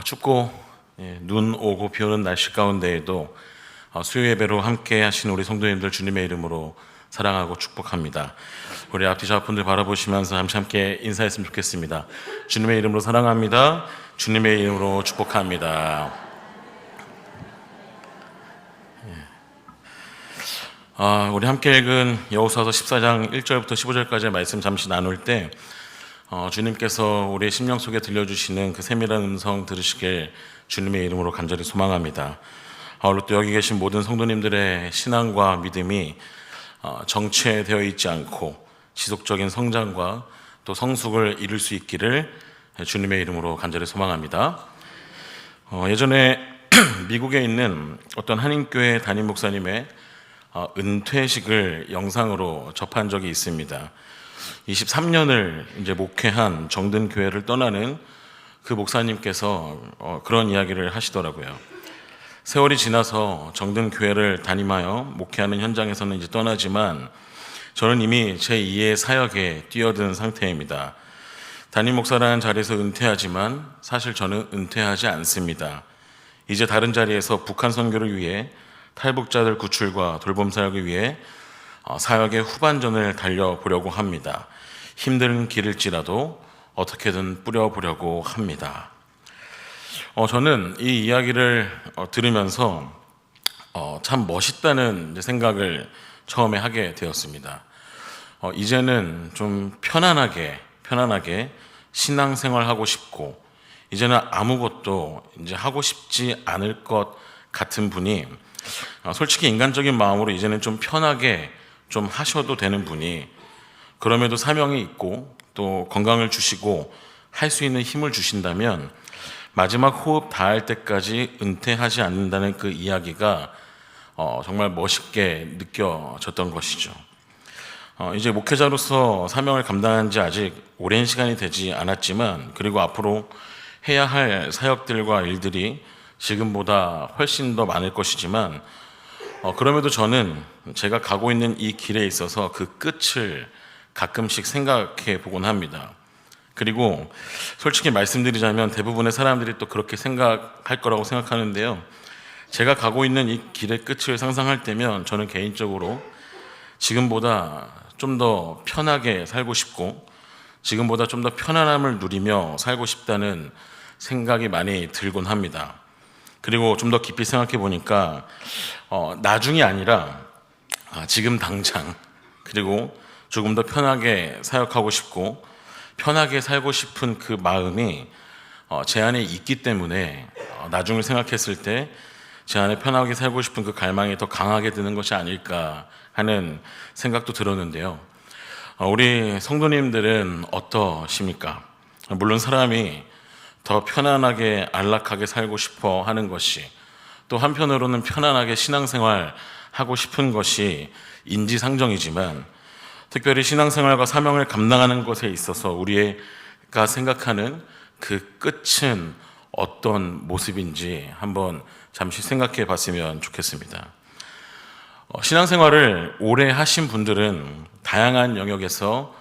춥고 눈 오고 비 오는 날씨 가운데에도 수요 예배로 함께 하신 우리 성도님들 주님의 이름으로 사랑하고 축복합니다. 우리 앞뒤 좌우분들 바라보시면서 함께 인사했으면 좋겠습니다. 주님의 이름으로 사랑합니다. 주님의 이름으로 축복합니다. 우리 함께 읽은 여호수아서 14장 1절부터 15절까지의 말씀 잠시 나눌 때 주님께서 우리의 심령 속에 들려주시는 그 세밀한 음성 들으시길 주님의 이름으로 간절히 소망합니다. 오늘 또 여기 계신 모든 성도님들의 신앙과 믿음이 정체되어 있지 않고 지속적인 성장과 또 성숙을 이룰 수 있기를 주님의 이름으로 간절히 소망합니다. 예전에 미국에 있는 어떤 한인교회 담임 목사님의 은퇴식을 영상으로 접한 적이 있습니다. 23년을 이제 목회한 정든 교회를 떠나는 그 목사님께서 그런 이야기를 하시더라고요. 세월이 지나서 정든 교회를 담임하여 목회하는 현장에서는 이제 떠나지만 저는 이미 제2의 사역에 뛰어든 상태입니다. 담임 목사라는 자리에서 은퇴하지만 사실 저는 은퇴하지 않습니다. 이제 다른 자리에서 북한 선교를 위해 탈북자들 구출과 돌봄 사역을 위해 사역의 후반전을 달려보려고 합니다. 힘든 길일지라도 어떻게든 뿌려보려고 합니다. 저는 이 이야기를 들으면서 참 멋있다는 생각을 처음에 하게 되었습니다. 이제는 좀 편안하게 신앙생활하고 싶고 이제는 아무것도 이제 하고 싶지 않을 것 같은 분이 솔직히 인간적인 마음으로 이제는 좀 편하게 좀 하셔도 되는 분이 그럼에도 사명이 있고 또 건강을 주시고 할 수 있는 힘을 주신다면 마지막 호흡 다할 때까지 은퇴하지 않는다는 그 이야기가 정말 멋있게 느껴졌던 것이죠. 이제 목회자로서 사명을 감당한 지 아직 오랜 시간이 되지 않았지만 그리고 앞으로 해야 할 사역들과 일들이 지금보다 훨씬 더 많을 것이지만 그럼에도 저는 제가 가고 있는 이 길에 있어서 그 끝을 가끔씩 생각해 보곤 합니다. 그리고 솔직히 말씀드리자면 대부분의 사람들이 또 그렇게 생각할 거라고 생각하는데요. 제가 가고 있는 이 길의 끝을 상상할 때면 저는 개인적으로 지금보다 좀 더 편하게 살고 싶고 지금보다 좀 더 편안함을 누리며 살고 싶다는 생각이 많이 들곤 합니다. 그리고 좀 더 깊이 생각해 보니까 나중이 아니라 지금 당장 그리고 조금 더 편하게 사역하고 싶고 편하게 살고 싶은 그 마음이 제 안에 있기 때문에 나중을 생각했을 때 제 안에 편하게 살고 싶은 그 갈망이 더 강하게 드는 것이 아닐까 하는 생각도 들었는데요. 우리 성도님들은 어떠십니까? 물론 사람이 더 편안하게 안락하게 살고 싶어 하는 것이 또 한편으로는 편안하게 신앙생활 하고 싶은 것이 인지상정이지만 특별히 신앙생활과 사명을 감당하는 것에 있어서 우리가 생각하는 그 끝은 어떤 모습인지 한번 잠시 생각해 봤으면 좋겠습니다. 신앙생활을 오래 하신 분들은 다양한 영역에서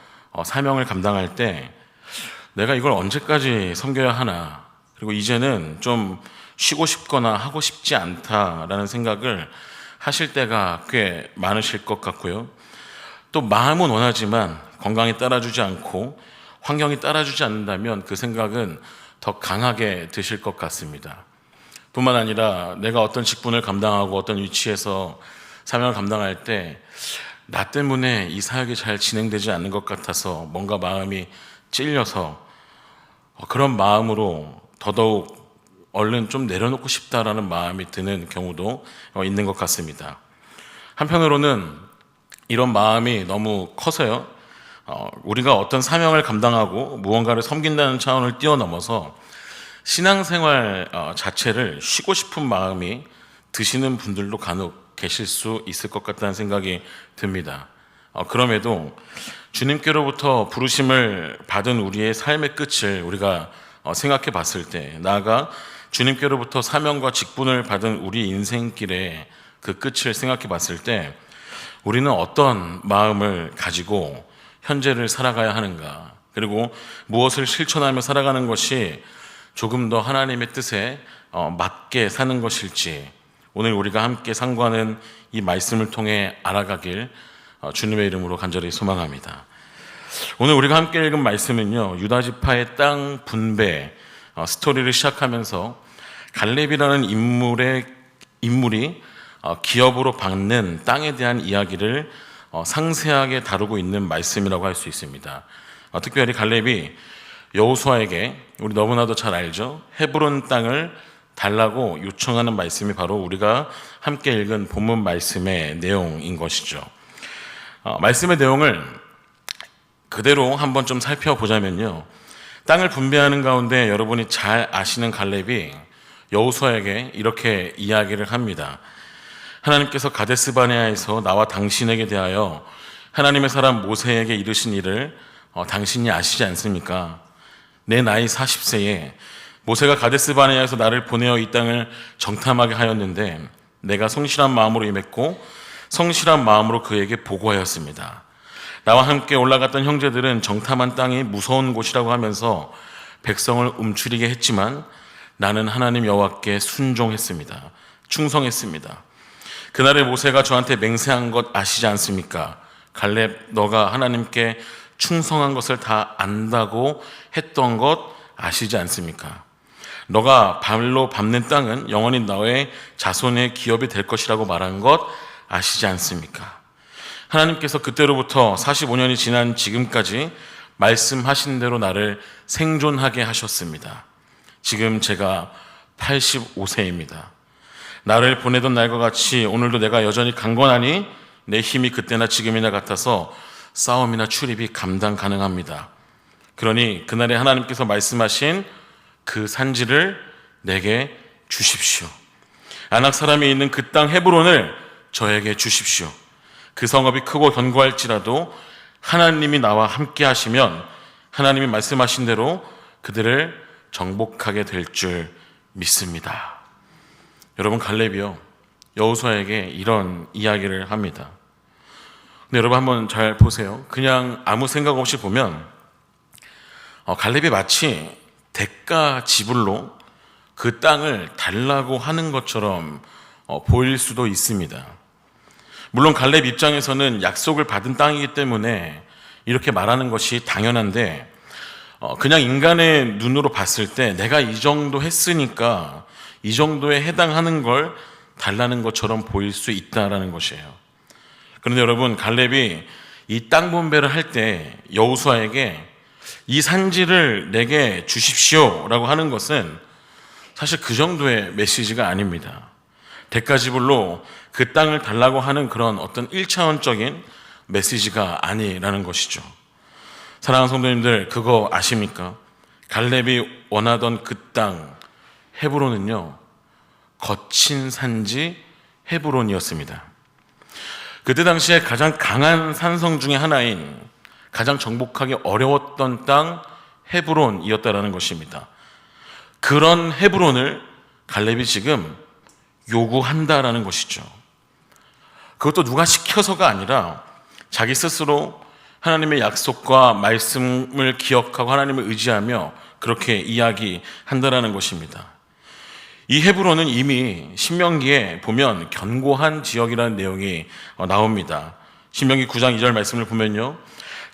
사명을 감당할 때 내가 이걸 언제까지 섬겨야 하나 그리고 이제는 좀 쉬고 싶거나 하고 싶지 않다라는 생각을 하실 때가 꽤 많으실 것 같고요. 또 마음은 원하지만 건강이 따라주지 않고 환경이 따라주지 않는다면 그 생각은 더 강하게 드실 것 같습니다. 뿐만 아니라 내가 어떤 직분을 감당하고 어떤 위치에서 사명을 감당할 때 나 때문에 이 사역이 잘 진행되지 않는 것 같아서 뭔가 마음이 찔려서 그런 마음으로 더더욱 얼른 좀 내려놓고 싶다라는 마음이 드는 경우도 있는 것 같습니다. 한편으로는 이런 마음이 너무 커서요. 우리가 어떤 사명을 감당하고 무언가를 섬긴다는 차원을 뛰어넘어서 신앙생활 자체를 쉬고 싶은 마음이 드시는 분들도 간혹 계실 수 있을 것 같다는 생각이 듭니다. 그럼에도 주님께로부터 부르심을 받은 우리의 삶의 끝을 우리가 생각해 봤을 때 나아가 주님께로부터 사명과 직분을 받은 우리 인생길의 그 끝을 생각해 봤을 때 우리는 어떤 마음을 가지고 현재를 살아가야 하는가 그리고 무엇을 실천하며 살아가는 것이 조금 더 하나님의 뜻에 맞게 사는 것일지 오늘 우리가 함께 상고하는 이 말씀을 통해 알아가길 주님의 이름으로 간절히 소망합니다. 오늘 우리가 함께 읽은 말씀은요, 유다 지파의 땅 분배 스토리를 시작하면서 갈렙이라는 인물이 기업으로 받는 땅에 대한 이야기를 상세하게 다루고 있는 말씀이라고 할 수 있습니다. 특별히 갈렙이 여호수아에게, 우리 너무나도 잘 알죠, 헤브론 땅을 달라고 요청하는 말씀이 바로 우리가 함께 읽은 본문 말씀의 내용인 것이죠. 말씀의 내용을 그대로 한번 좀 살펴보자면요, 땅을 분배하는 가운데 여러분이 잘 아시는 갈렙이 여호수아에게 이렇게 이야기를 합니다. 하나님께서 가데스바네아에서 나와 당신에게 대하여 하나님의 사람 모세에게 이르신 일을 당신이 아시지 않습니까? 내 나이 40세에 모세가 가데스바네아에서 나를 보내어 이 땅을 정탐하게 하였는데 내가 성실한 마음으로 임했고 성실한 마음으로 그에게 보고하였습니다. 나와 함께 올라갔던 형제들은 정탐한 땅이 무서운 곳이라고 하면서 백성을 움츠리게 했지만 나는 하나님 여호와께 순종했습니다. 충성했습니다. 그날에 모세가 저한테 맹세한 것 아시지 않습니까? 갈렙, 너가 하나님께 충성한 것을 다 안다고 했던 것 아시지 않습니까? 너가 발로 밟는 땅은 영원히 너의 자손의 기업이 될 것이라고 말한 것 아시지 않습니까? 하나님께서 그때로부터 45년이 지난 지금까지 말씀하신 대로 나를 생존하게 하셨습니다. 지금 제가 85세입니다. 나를 보내던 날과 같이 오늘도 내가 여전히 강건하니 내 힘이 그때나 지금이나 같아서 싸움이나 출입이 감당 가능합니다. 그러니 그날에 하나님께서 말씀하신 그 산지를 내게 주십시오. 아낙 사람이 있는 그 땅 헤브론을 저에게 주십시오. 그 성읍이 크고 견고할지라도 하나님이 나와 함께 하시면 하나님이 말씀하신 대로 그들을 정복하게 될 줄 믿습니다. 여러분, 갈렙이요, 여호수아에게 이런 이야기를 합니다. 근데 여러분 한번 잘 보세요. 그냥 아무 생각 없이 보면 갈렙이 마치 대가 지불로 그 땅을 달라고 하는 것처럼 보일 수도 있습니다. 물론 갈렙 입장에서는 약속을 받은 땅이기 때문에 이렇게 말하는 것이 당연한데 그냥 인간의 눈으로 봤을 때 내가 이 정도 했으니까 이 정도에 해당하는 걸 달라는 것처럼 보일 수 있다라는 것이에요. 그런데 여러분, 갈렙이 이 땅 분배를 할 때 여호수아에게 이 산지를 내게 주십시오라고 하는 것은 사실 그 정도의 메시지가 아닙니다. 대가지불로 그 땅을 달라고 하는 그런 어떤 1차원적인 메시지가 아니라는 것이죠. 사랑하는 성도님들, 그거 아십니까? 갈렙이 원하던 그 땅 헤브론은요, 거친 산지 헤브론이었습니다. 그때 당시에 가장 강한 산성 중에 하나인, 가장 정복하기 어려웠던 땅 헤브론이었다라는 것입니다. 그런 헤브론을 갈렙이 지금 요구한다라는 것이죠. 그것도 누가 시켜서가 아니라 자기 스스로 하나님의 약속과 말씀을 기억하고 하나님을 의지하며 그렇게 이야기한다라는 것입니다. 이 헤브론은 이미 신명기에 보면 견고한 지역이라는 내용이 나옵니다. 신명기 9장 2절 말씀을 보면요,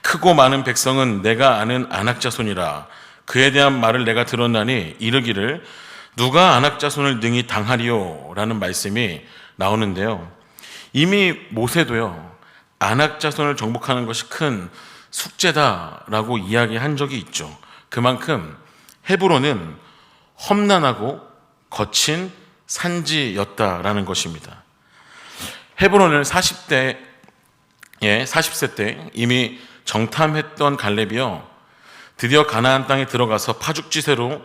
크고 많은 백성은 내가 아는 아낙 자손이라 그에 대한 말을 내가 들었나니 이르기를 누가 아낙 자손을 능히 당하리요 라는 말씀이 나오는데요, 이미 모세도요 아낙 자손을 정복하는 것이 큰 숙제다라고 이야기한 적이 있죠. 그만큼 헤브론은 험난하고 거친 산지였다라는 것입니다. 헤브론을 40세 때 이미 정탐했던 갈렙이요, 드디어 가나안 땅에 들어가서 파죽지세로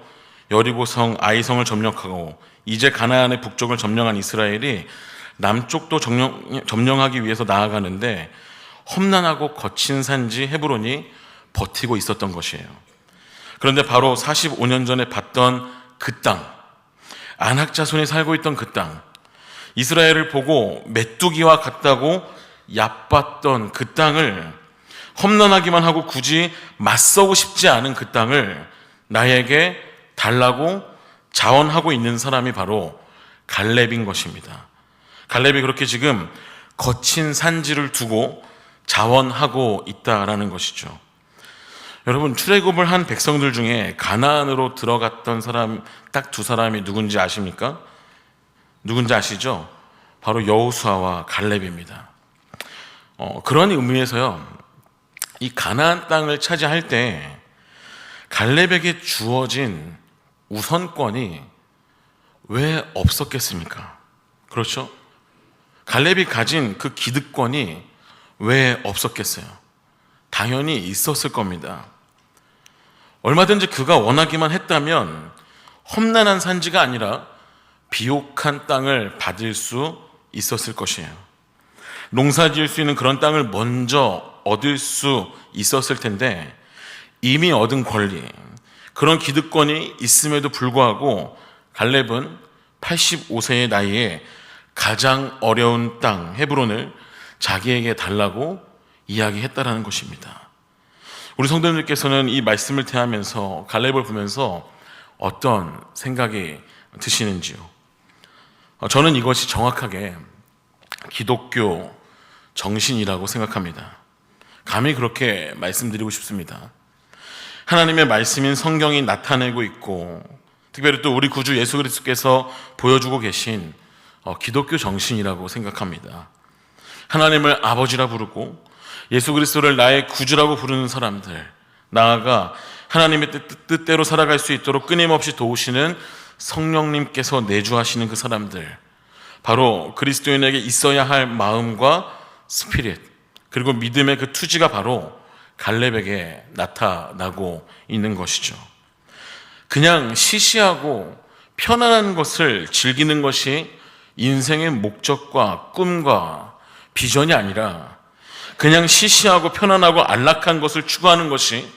여리고성 아이성을 점령하고 이제 가나안의 북쪽을 점령한 이스라엘이 남쪽도 점령하기 위해서 나아가는데 험난하고 거친 산지 헤브론이 버티고 있었던 것이에요. 그런데 바로 45년 전에 봤던 그 땅, 아낙 자손이 살고 있던 그 땅, 이스라엘을 보고 메뚜기와 같다고 얕봤던 그 땅을, 험난하기만 하고 굳이 맞서고 싶지 않은 그 땅을 나에게 달라고 자원하고 있는 사람이 바로 갈렙인 것입니다. 갈렙이 그렇게 지금 거친 산지를 두고 자원하고 있다라는 것이죠. 여러분, 출애굽을 한 백성들 중에 가나안으로 들어갔던 사람 딱 두 사람이 누군지 아십니까? 누군지 아시죠? 바로 여호수아와 갈렙입니다. 그런 의미에서요, 이 가나안 땅을 차지할 때 갈렙에게 주어진 우선권이 왜 없었겠습니까? 그렇죠? 갈렙이 가진 그 기득권이 왜 없었겠어요? 당연히 있었을 겁니다. 얼마든지 그가 원하기만 했다면 험난한 산지가 아니라 비옥한 땅을 받을 수 있었을 것이에요. 농사 지을 수 있는 그런 땅을 먼저 얻을 수 있었을 텐데, 이미 얻은 권리, 그런 기득권이 있음에도 불구하고 갈렙은 85세의 나이에 가장 어려운 땅 헤브론을 자기에게 달라고 이야기했다라는 것입니다. 우리 성도님들께서는 이 말씀을 대하면서 갈렙을 보면서 어떤 생각이 드시는지요? 저는 이것이 정확하게 기독교 정신이라고 생각합니다. 감히 그렇게 말씀드리고 싶습니다. 하나님의 말씀인 성경이 나타내고 있고, 특별히 또 우리 구주 예수 그리스도께서 보여주고 계신 기독교 정신이라고 생각합니다. 하나님을 아버지라 부르고 예수 그리스도를 나의 구주라고 부르는 사람들, 나아가 하나님의 뜻대로 살아갈 수 있도록 끊임없이 도우시는 성령님께서 내주하시는 그 사람들, 바로 그리스도인에게 있어야 할 마음과 스피릿, 그리고 믿음의 그 투지가 바로 갈렙에게 나타나고 있는 것이죠. 그냥 시시하고 편안한 것을 즐기는 것이 인생의 목적과 꿈과 비전이 아니라, 그냥 시시하고 편안하고 안락한 것을 추구하는 것이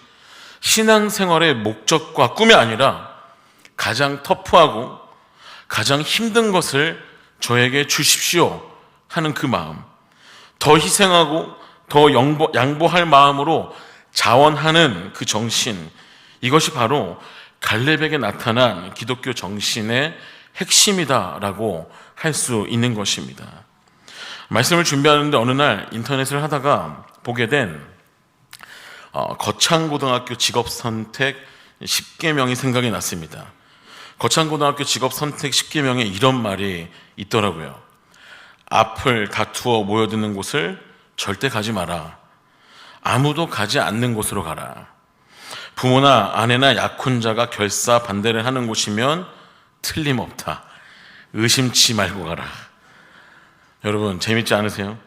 신앙생활의 목적과 꿈이 아니라, 가장 터프하고 가장 힘든 것을 저에게 주십시오 하는 그 마음, 더 희생하고 더 양보할 마음으로 자원하는 그 정신, 이것이 바로 갈렙에게 나타난 기독교 정신의 핵심이다라고 할 수 있는 것입니다. 말씀을 준비하는데 어느 날 인터넷을 하다가 보게 된 거창고등학교 직업선택 10계명이 생각이 났습니다. 거창고등학교 직업선택 10계명에 이런 말이 있더라고요. 앞을 다투어 모여드는 곳을 절대 가지 마라. 아무도 가지 않는 곳으로 가라. 부모나 아내나 약혼자가 결사 반대를 하는 곳이면 틀림없다. 의심치 말고 가라. 여러분, 재밌지 않으세요?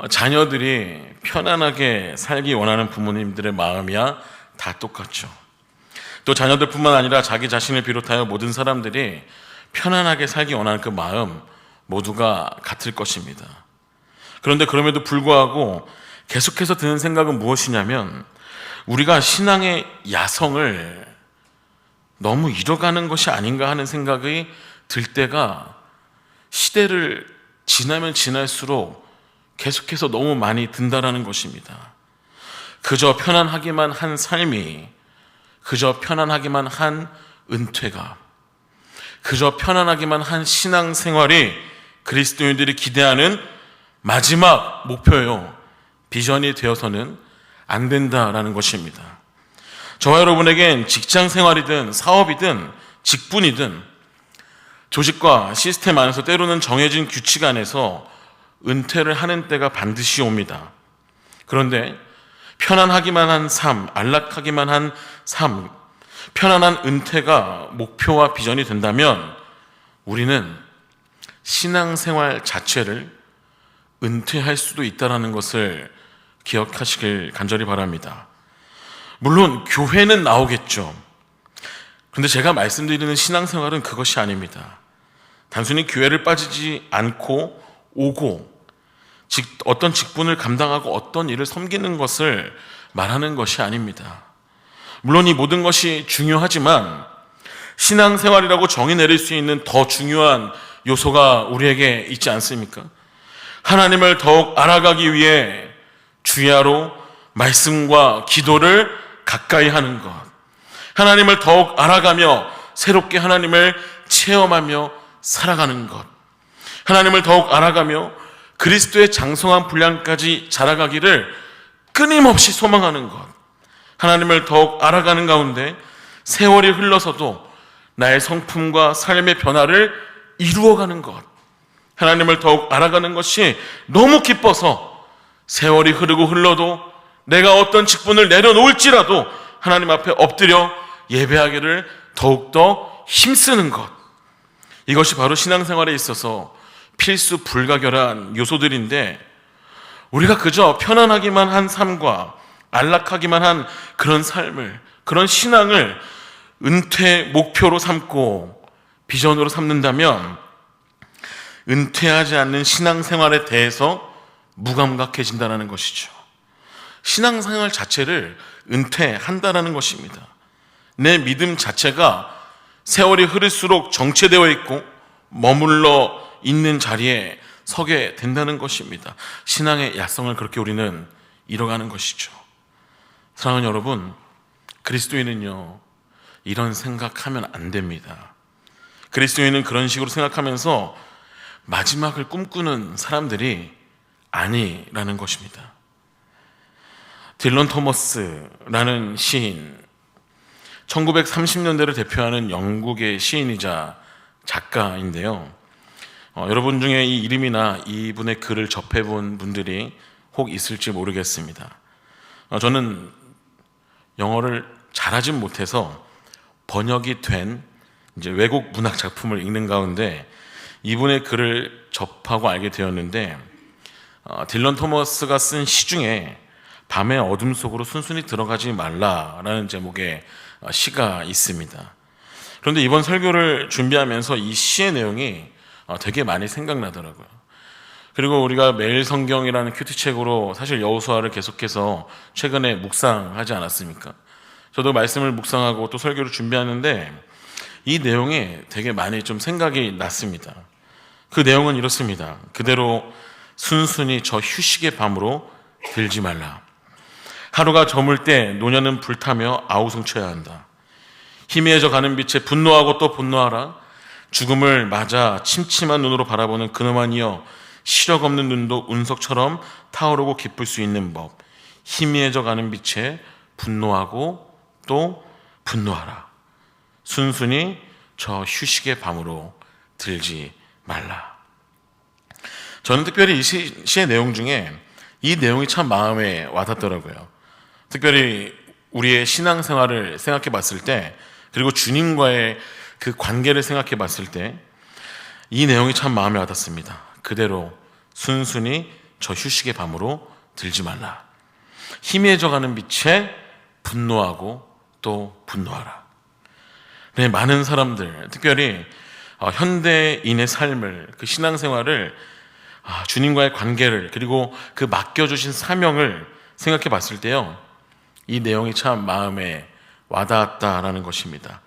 자녀들이 편안하게 살기 원하는 부모님들의 마음이야 다 똑같죠. 또 자녀들뿐만 아니라 자기 자신을 비롯하여 모든 사람들이 편안하게 살기 원하는 그 마음 모두가 같을 것입니다. 그런데 그럼에도 불구하고 계속해서 드는 생각은 무엇이냐면, 우리가 신앙의 야성을 너무 잃어가는 것이 아닌가 하는 생각이 들 때가 시대를 지나면 지날수록 계속해서 너무 많이 든다라는 것입니다. 그저 편안하기만 한 삶이, 그저 편안하기만 한 은퇴가, 그저 편안하기만 한 신앙생활이 그리스도인들이 기대하는 마지막 목표요, 비전이 되어서는 안 된다라는 것입니다. 저와 여러분에겐 직장 생활이든 사업이든 직분이든 조직과 시스템 안에서 때로는 정해진 규칙 안에서 은퇴를 하는 때가 반드시 옵니다. 그런데 편안하기만 한 삶, 안락하기만 한 삶, 편안한 은퇴가 목표와 비전이 된다면 우리는 신앙생활 자체를 은퇴할 수도 있다는 것을 기억하시길 간절히 바랍니다. 물론 교회는 나오겠죠. 그런데 제가 말씀드리는 신앙생활은 그것이 아닙니다. 단순히 교회를 빠지지 않고 오고 어떤 직분을 감당하고 어떤 일을 섬기는 것을 말하는 것이 아닙니다. 물론 이 모든 것이 중요하지만 신앙생활이라고 정의 내릴 수 있는 더 중요한 요소가 우리에게 있지 않습니까? 하나님을 더욱 알아가기 위해 주야로 말씀과 기도를 가까이 하는 것, 하나님을 더욱 알아가며 새롭게 하나님을 체험하며 살아가는 것, 하나님을 더욱 알아가며 그리스도의 장성한 분량까지 자라가기를 끊임없이 소망하는 것, 하나님을 더욱 알아가는 가운데 세월이 흘러서도 나의 성품과 삶의 변화를 이루어가는 것, 하나님을 더욱 알아가는 것이 너무 기뻐서 세월이 흐르고 흘러도 내가 어떤 직분을 내려놓을지라도 하나님 앞에 엎드려 예배하기를 더욱더 힘쓰는 것, 이것이 바로 신앙생활에 있어서 필수 불가결한 요소들인데, 우리가 그저 편안하기만 한 삶과 안락하기만 한 그런 삶을, 그런 신앙을 은퇴 목표로 삼고 비전으로 삼는다면 은퇴하지 않는 신앙생활에 대해서 무감각해진다는 것이죠. 신앙생활 자체를 은퇴한다는 것입니다. 내 믿음 자체가 세월이 흐를수록 정체되어 있고 머물러 있는 자리에 서게 된다는 것입니다. 신앙의 야성을 그렇게 우리는 잃어가는 것이죠. 사랑하는 여러분, 그리스도인은요, 이런 생각하면 안 됩니다. 그리스도인은 그런 식으로 생각하면서 마지막을 꿈꾸는 사람들이 아니라는 것입니다. 딜런 토머스라는 시인, 1930년대를 대표하는 영국의 시인이자 작가인데요. 여러분 중에 이 이름이나 이분의 글을 접해본 분들이 혹 있을지 모르겠습니다. 저는 영어를 잘하진 못해서 번역이 된 이제 외국 문학 작품을 읽는 가운데 이분의 글을 접하고 알게 되었는데, 딜런 토머스가 쓴 시 중에 밤의 어둠 속으로 순순히 들어가지 말라라는 제목의 시가 있습니다. 그런데 이번 설교를 준비하면서 이 시의 내용이 되게 많이 생각나더라고요. 그리고 우리가 매일 성경이라는 큐티책으로 사실 여호수아를 계속해서 최근에 묵상하지 않았습니까? 저도 말씀을 묵상하고 또 설교를 준비하는데 이 내용이 되게 많이 좀 생각이 났습니다. 그 내용은 이렇습니다. 그대로 순순히 저 휴식의 밤으로 들지 말라. 하루가 저물 때 노년은 불타며 아우성쳐야 한다. 희미해져 가는 빛에 분노하고 또 분노하라. 죽음을 맞아 침침한 눈으로 바라보는 그놈한 이여, 시력 없는 눈도 운석처럼 타오르고 기쁠 수 있는 법. 희미해져 가는 빛에 분노하고 또 분노하라. 순순히 저 휴식의 밤으로 들지 말라. 저는 특별히 이 시의 내용 중에 이 내용이 참 마음에 와닿더라고요. 특별히 우리의 신앙생활을 생각해 봤을 때, 그리고 주님과의 그 관계를 생각해 봤을 때 이 내용이 참 마음에 와닿습니다. 그대로 순순히 저 휴식의 밤으로 들지 말라. 희미해져 가는 빛에 분노하고 또 분노하라. 네, 많은 사람들, 특별히 현대인의 삶을, 그 신앙생활을, 주님과의 관계를, 그리고 그 맡겨주신 사명을 생각해 봤을 때요, 이 내용이 참 마음에 와닿았다라는 것입니다.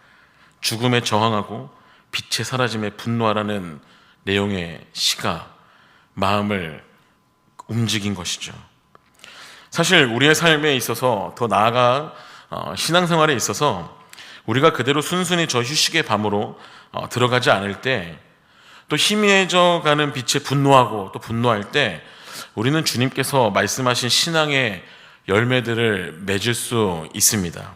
죽음에 저항하고 빛의 사라짐에 분노하라는 내용의 시가 마음을 움직인 것이죠. 사실 우리의 삶에 있어서, 더 나아가 신앙생활에 있어서 우리가 그대로 순순히 저 휴식의 밤으로 들어가지 않을 때, 또 희미해져 가는 빛에 분노하고 또 분노할 때 우리는 주님께서 말씀하신 신앙의 열매들을 맺을 수 있습니다.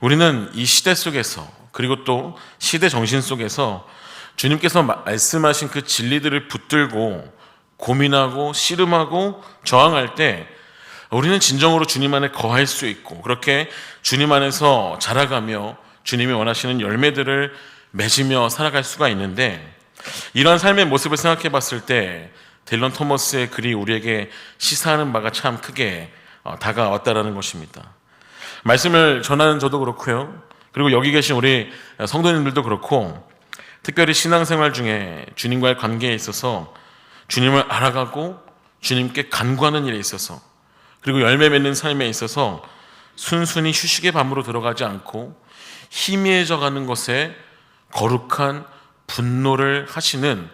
우리는 이 시대 속에서, 그리고 또 시대 정신 속에서 주님께서 말씀하신 그 진리들을 붙들고 고민하고 씨름하고 저항할 때 우리는 진정으로 주님 안에 거할 수 있고, 그렇게 주님 안에서 자라가며 주님이 원하시는 열매들을 맺으며 살아갈 수가 있는데, 이러한 삶의 모습을 생각해 봤을 때 딜런 토머스의 글이 우리에게 시사하는 바가 참 크게 다가왔다라는 것입니다. 말씀을 전하는 저도 그렇고요, 그리고 여기 계신 우리 성도님들도 그렇고, 특별히 신앙생활 중에 주님과의 관계에 있어서 주님을 알아가고 주님께 간구하는 일에 있어서, 그리고 열매 맺는 삶에 있어서 순순히 휴식의 밤으로 들어가지 않고 희미해져 가는 것에 거룩한 분노를 하시는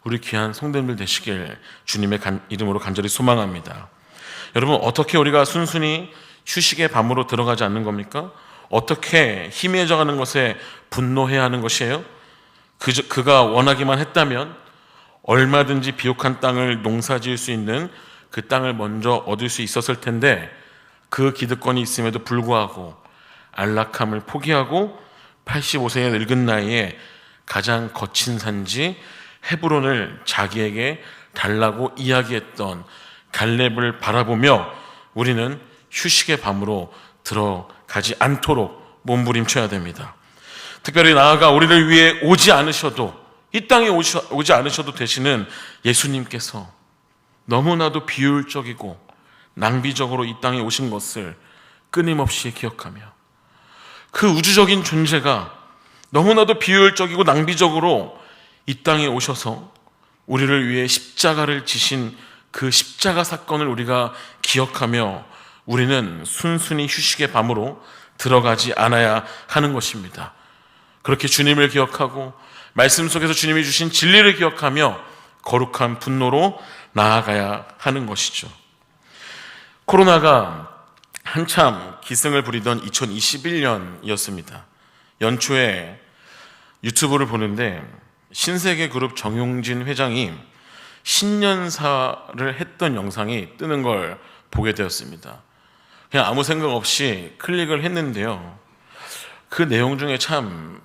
우리 귀한 성도님들 되시길 주님의 이름으로 간절히 소망합니다. 여러분, 어떻게 우리가 순순히 휴식의 밤으로 들어가지 않는 겁니까? 어떻게 희미해져가는 것에 분노해야 하는 것이에요? 그가 원하기만 했다면 얼마든지 비옥한 땅을 농사지을 수 있는 그 땅을 먼저 얻을 수 있었을 텐데, 그 기득권이 있음에도 불구하고 안락함을 포기하고 85세의 늙은 나이에 가장 거친 산지 헤브론을 자기에게 달라고 이야기했던 갈렙을 바라보며 우리는 휴식의 밤으로 들어가지 않도록 몸부림쳐야 됩니다. 특별히 나아가 우리를 위해 오지 않으셔도, 이 땅에 오지 않으셔도 되시는 예수님께서 너무나도 비효율적이고 낭비적으로 이 땅에 오신 것을 끊임없이 기억하며, 그 우주적인 존재가 너무나도 비효율적이고 낭비적으로 이 땅에 오셔서 우리를 위해 십자가를 지신 그 십자가 사건을 우리가 기억하며 우리는 순순히 휴식의 밤으로 들어가지 않아야 하는 것입니다. 그렇게 주님을 기억하고 말씀 속에서 주님이 주신 진리를 기억하며 거룩한 분노로 나아가야 하는 것이죠. 코로나가 한참 기승을 부리던 2021년이었습니다. 연초에 유튜브를 보는데 신세계 그룹 정용진 회장이 신년사를 했던 영상이 뜨는 걸 보게 되었습니다. 그냥 아무 생각 없이 클릭을 했는데요, 그 내용 중에 참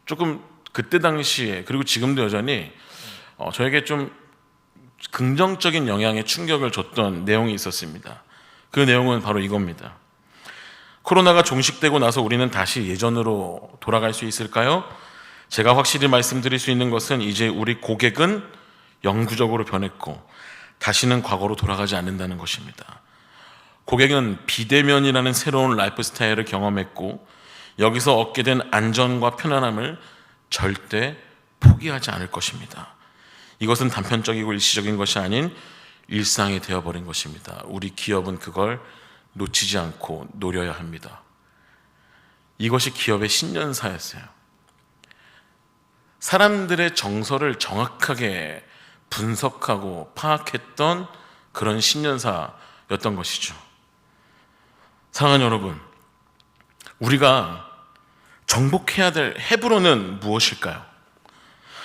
조금 그때 당시에 그리고 지금도 여전히 저에게 좀 긍정적인 영향의 충격을 줬던 내용이 있었습니다. 그 내용은 바로 이겁니다. 코로나가 종식되고 나서 우리는 다시 예전으로 돌아갈 수 있을까요? 제가 확실히 말씀드릴 수 있는 것은 이제 우리 고객은 영구적으로 변했고 다시는 과거로 돌아가지 않는다는 것입니다. 고객은 비대면이라는 새로운 라이프 스타일을 경험했고 여기서 얻게 된 안전과 편안함을 절대 포기하지 않을 것입니다. 이것은 단편적이고 일시적인 것이 아닌 일상이 되어버린 것입니다. 우리 기업은 그걸 놓치지 않고 노려야 합니다. 이것이 기업의 신년사였어요. 사람들의 정서를 정확하게 분석하고 파악했던 그런 신년사였던 것이죠. 사랑하는 여러분, 우리가 정복해야 될 헤브론은 무엇일까요?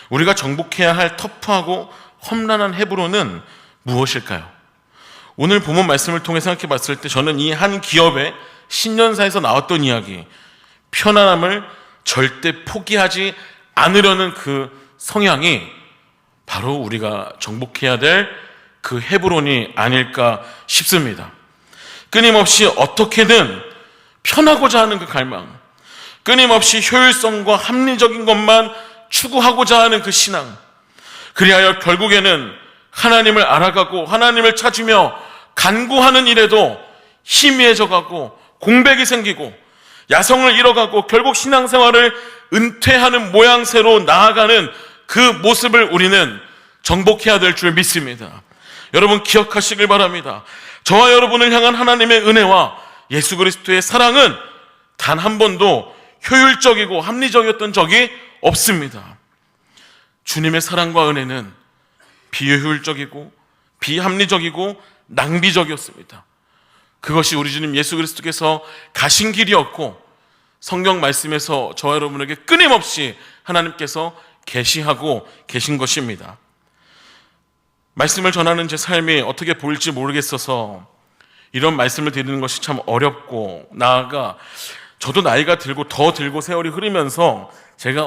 우리가 정복해야 할 터프하고 험난한 헤브론은 무엇일까요? 오늘 본문 말씀을 통해 생각해 봤을 때 저는 이 한 기업의 신년사에서 나왔던 이야기, 편안함을 절대 포기하지 않으려는 그 성향이 바로 우리가 정복해야 될 그 헤브론이 아닐까 싶습니다. 끊임없이 어떻게든 편하고자 하는 그 갈망, 끊임없이 효율성과 합리적인 것만 추구하고자 하는 그 신앙, 그리하여 결국에는 하나님을 알아가고 하나님을 찾으며 간구하는 일에도 희미해져가고 공백이 생기고 야성을 잃어가고 결국 신앙생활을 은퇴하는 모양새로 나아가는 그 모습을 우리는 정복해야 될 줄 믿습니다. 여러분 기억하시길 바랍니다. 저와 여러분을 향한 하나님의 은혜와 예수 그리스도의 사랑은 단 한 번도 효율적이고 합리적이었던 적이 없습니다. 주님의 사랑과 은혜는 비효율적이고 비합리적이고 낭비적이었습니다. 그것이 우리 주님 예수 그리스도께서 가신 길이었고 성경 말씀에서 저와 여러분에게 끊임없이 하나님께서 계시하고 계신 것입니다. 말씀을 전하는 제 삶이 어떻게 보일지 모르겠어서 이런 말씀을 드리는 것이 참 어렵고, 나아가 저도 나이가 들고 더 들고 세월이 흐르면서 제가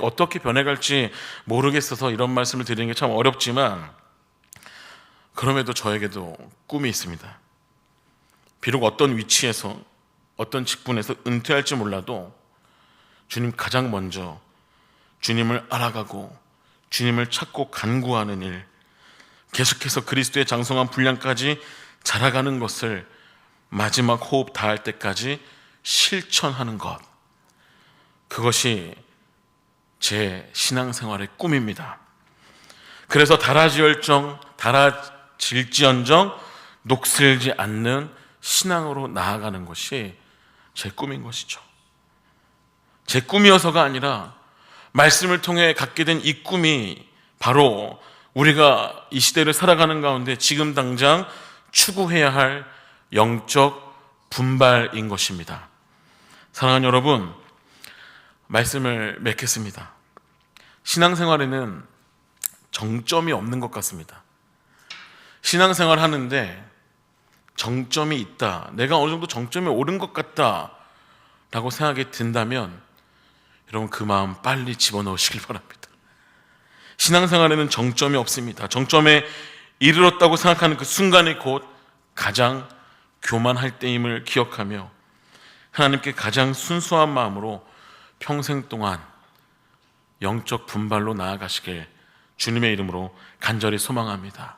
어떻게 변해갈지 모르겠어서 이런 말씀을 드리는 게 참 어렵지만, 그럼에도 저에게도 꿈이 있습니다. 비록 어떤 위치에서 어떤 직분에서 은퇴할지 몰라도 주님 가장 먼저 주님을 알아가고 주님을 찾고 간구하는 일, 계속해서 그리스도의 장성한 분량까지 자라가는 것을 마지막 호흡 다할 때까지 실천하는 것, 그것이 제 신앙생활의 꿈입니다. 그래서 달아질지언정 녹슬지 않는 신앙으로 나아가는 것이 제 꿈인 것이죠. 제 꿈이어서가 아니라 말씀을 통해 갖게 된 이 꿈이 바로 우리가 이 시대를 살아가는 가운데 지금 당장 추구해야 할 영적 분발인 것입니다. 사랑하는 여러분, 말씀을 맺겠습니다. 신앙생활에는 정점이 없는 것 같습니다. 신앙생활 하는데 정점이 있다, 내가 어느 정도 정점에 오른 것 같다 라고 생각이 든다면 여러분 그 마음 빨리 집어넣으시길 바랍니다. 신앙생활에는 정점이 없습니다. 정점에 이르렀다고 생각하는 그 순간이 곧 가장 교만할 때임을 기억하며 하나님께 가장 순수한 마음으로 평생 동안 영적 분발로 나아가시길 주님의 이름으로 간절히 소망합니다.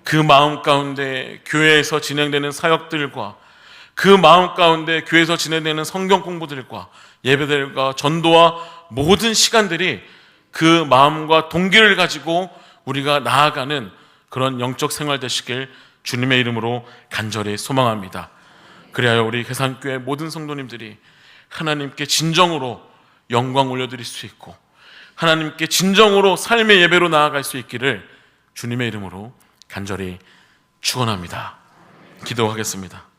그 마음 가운데 교회에서 진행되는 사역들과 그 마음 가운데 교회에서 진행되는 성경 공부들과 예배들과 전도와 모든 시간들이 그 마음과 동기를 가지고 우리가 나아가는 그런 영적 생활 되시길 주님의 이름으로 간절히 소망합니다. 그래야 우리 회산교회 모든 성도님들이 하나님께 진정으로 영광 올려드릴 수 있고 하나님께 진정으로 삶의 예배로 나아갈 수 있기를 주님의 이름으로 간절히 축원합니다. 기도하겠습니다.